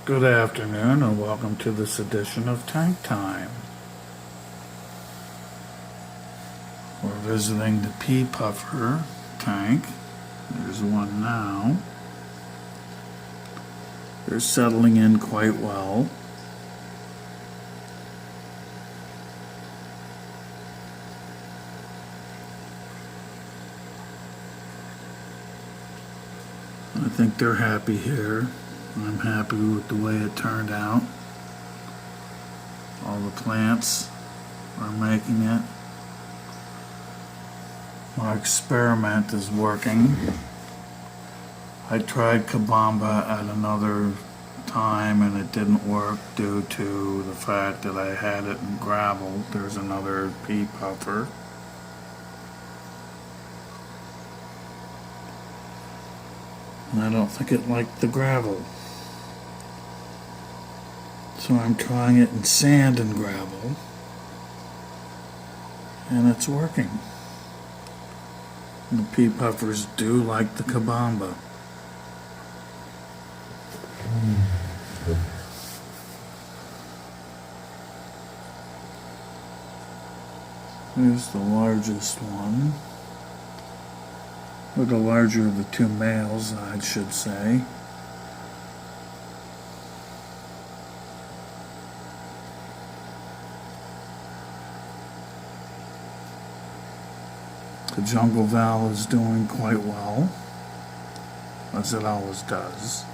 Good afternoon and welcome to this edition of Tank Time. We're visiting the pea puffer tank. There's one now. They're settling in quite well. I think they're happy here. I'm happy with the way it turned out. All the plants are making it. My experiment is working. I tried Kabamba at another time and it didn't work due to the fact that I had it in gravel. There's another pea puffer. And I don't think it liked the gravel. So I'm trying it in sand and gravel, and it's working. The pea puffers do like the Kabamba. Here's the largest one, or the larger of the two males, I should say. The jungle val is doing quite well, as it always does.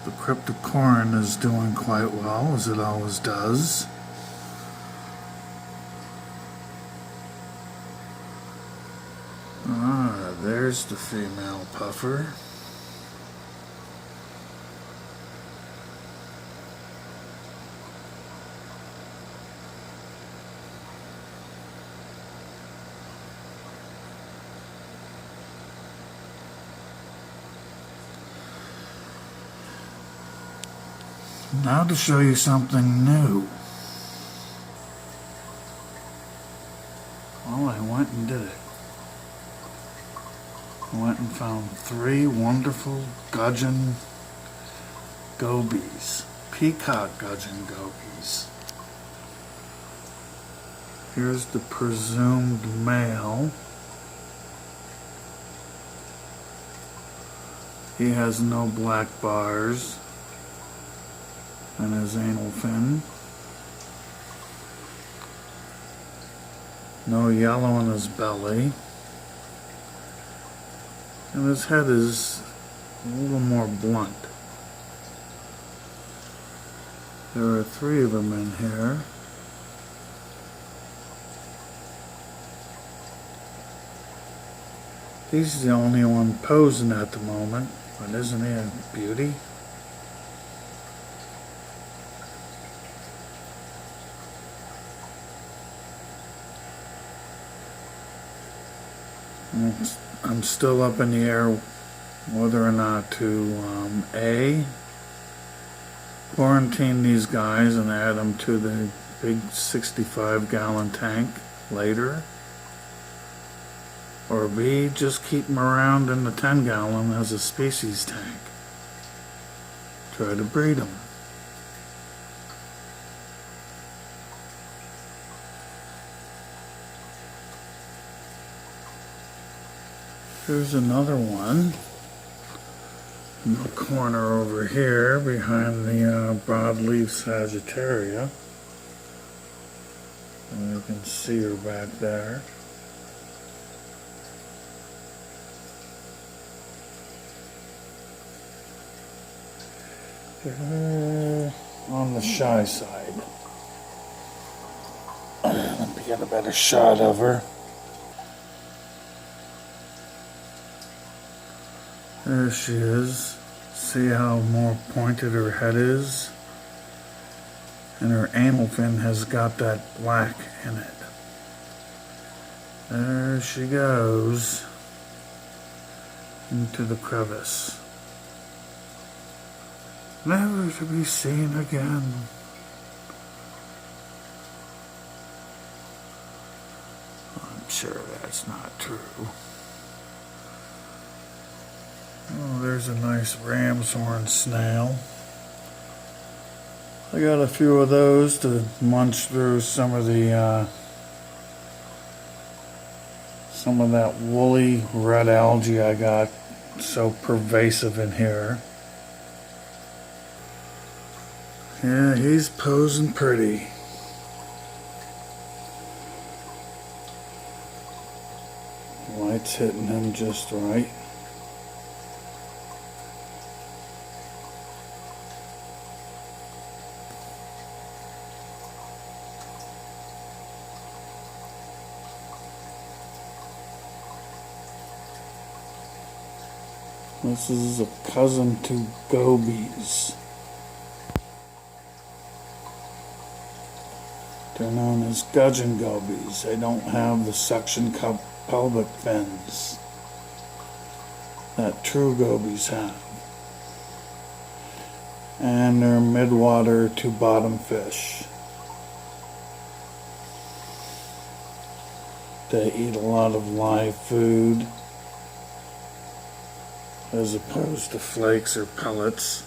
The cryptocorin is doing quite well, as it always does. There's the female puffer. Now to show you something new. Well, I went and did it. I went and found 3 wonderful Gudgeon Gobies. Peacock Gudgeon Gobies. Here's the presumed male. He has no black bars and his anal fin. No yellow in his belly. And his head is a little more blunt. There are 3 of them in here. He's the only one posing at the moment, but isn't he a beauty? I'm still up in the air whether or not to A, quarantine these guys and add them to the big 65-gallon tank later, or B, just keep them around in the 10-gallon as a species tank. Try to breed them. Here's another one in the corner over here behind the broadleaf Sagittaria. And you can see her back there. On the shy side. Let me get a better shot of her. There she is. See how more pointed her head is? And her anal fin has got that black in it. There she goes into the crevice. Never to be seen again. I'm sure that's not true. Oh, there's a nice ram's horn snail. I got a few of those to munch through some of that woolly red algae I got so pervasive in here. Yeah, he's posing pretty. Light's hitting him just right. This is a cousin to gobies. They're known as Gudgeon Gobies. They don't have the suction cup pelvic fins that true gobies have. And they're mid-water to bottom fish. They eat a lot of live food as opposed to flakes or pellets.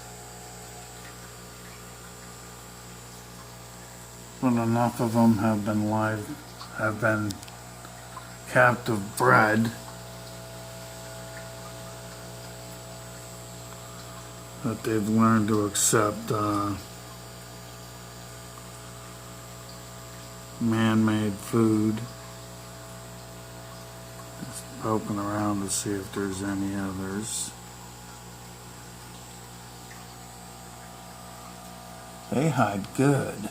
But enough of them have been captive bred that they've learned to accept man-made food. Just poking around to see if there's any others. They hide good.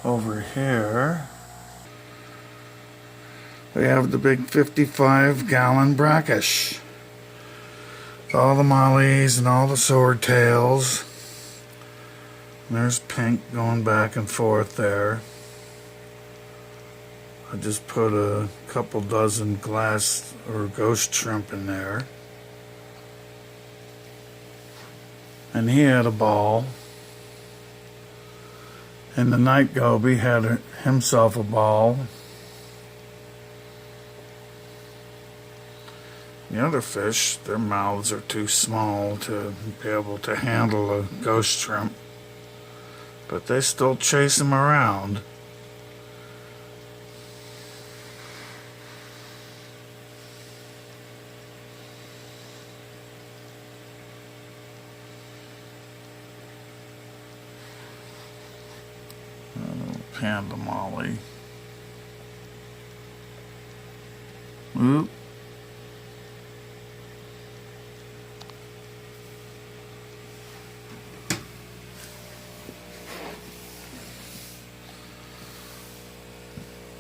Over here, we have the big 55-gallon brackish. All the mollies and all the swordtails. There's pink going back and forth there. I just put a couple dozen glass or ghost shrimp in there. And he had a ball. And the night goby had himself a ball. The other fish, their mouths are too small to be able to handle a ghost shrimp. But they still chase him around. Panda molly. Oop.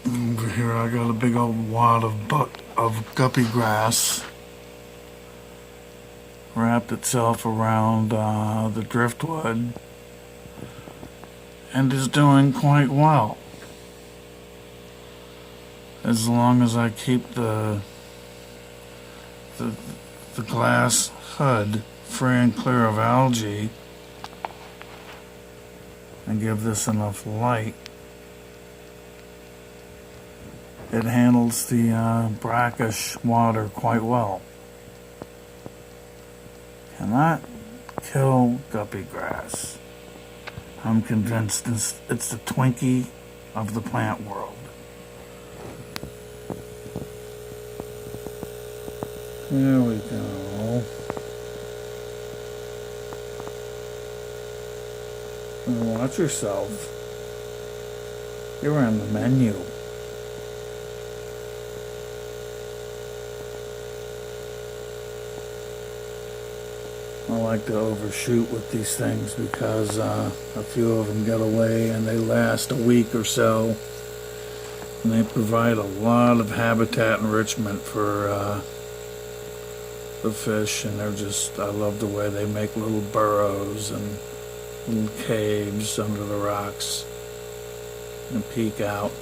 Over here I got a big old wad of guppy grass wrapped itself around the driftwood and is doing quite well. As long as I keep the glass hood free and clear of algae and give this enough light, it handles the brackish water quite well. Cannot kill guppy grass. I'm convinced it's the Twinkie of the plant world. There we go. Watch yourself. You're on the menu. I like to overshoot with these things because a few of them get away and they last a week or so. And they provide a lot of habitat enrichment for the fish, and I love the way they make little burrows and little caves under the rocks and peek out.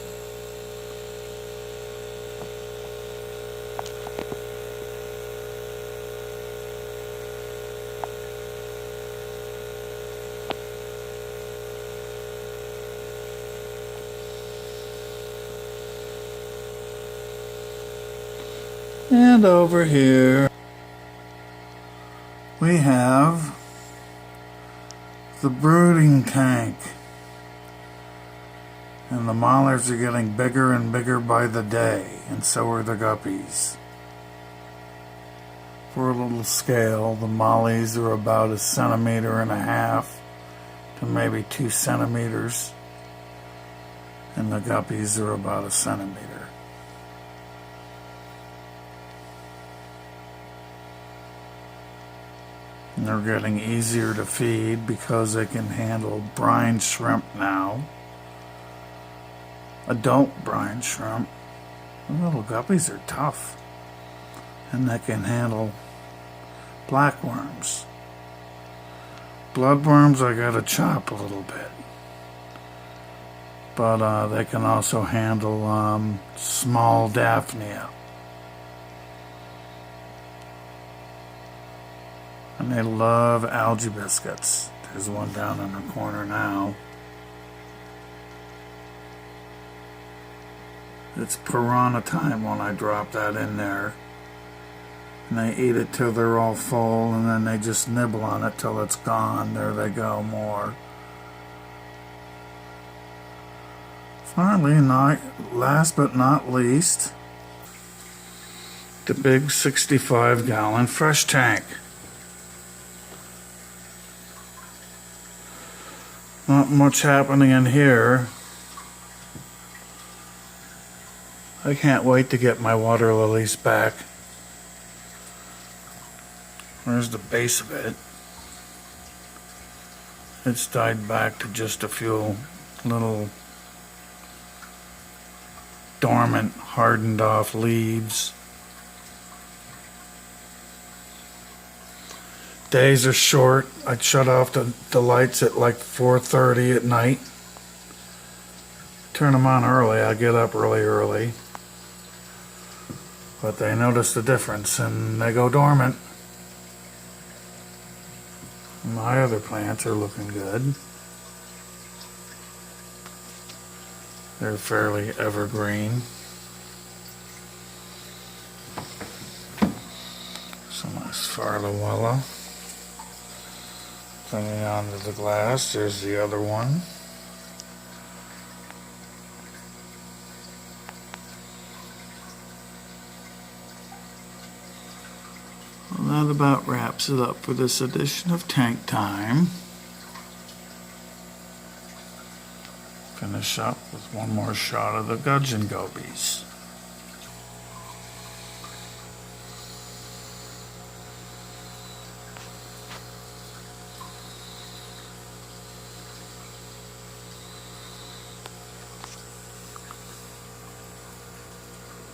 And over here we have the brooding tank. And the molars are getting bigger and bigger by the day, and so are the guppies. For a little scale, the mollies are about 1.5 centimeters to maybe 2 centimeters, and the guppies are about 1 centimeter. And they're getting easier to feed because they can handle brine shrimp now. Adult brine shrimp. The little guppies are tough, and they can handle blackworms. Bloodworms I gotta chop a little bit, but they can also handle small daphnia. And they love algae biscuits. There's one down in the corner now. It's piranha time when I drop that in there. And they eat it till they're all full, and then they just nibble on it till it's gone. There they go, more. Finally, last but not least, the big 65-gallon fresh tank. Not much happening in here. I can't wait to get my water lilies back. There's the base of it. It's died back to just a few little dormant, hardened off leaves. Days are short. I'd shut off the lights at like 4:30 at night. Turn them on early. I get up really early. But they notice the difference and they go dormant. My other plants are looking good. They're fairly evergreen. Some nice Farlawella. Clinging onto the glass. There's the other one. Well, that about wraps it up for this edition of Tank Time. Finish up with one more shot of the Gudgeon Gobies.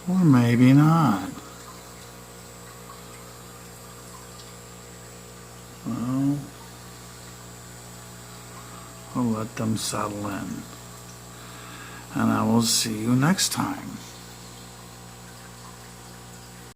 Or maybe not. Well, I'll let them settle in. And I will see you next time.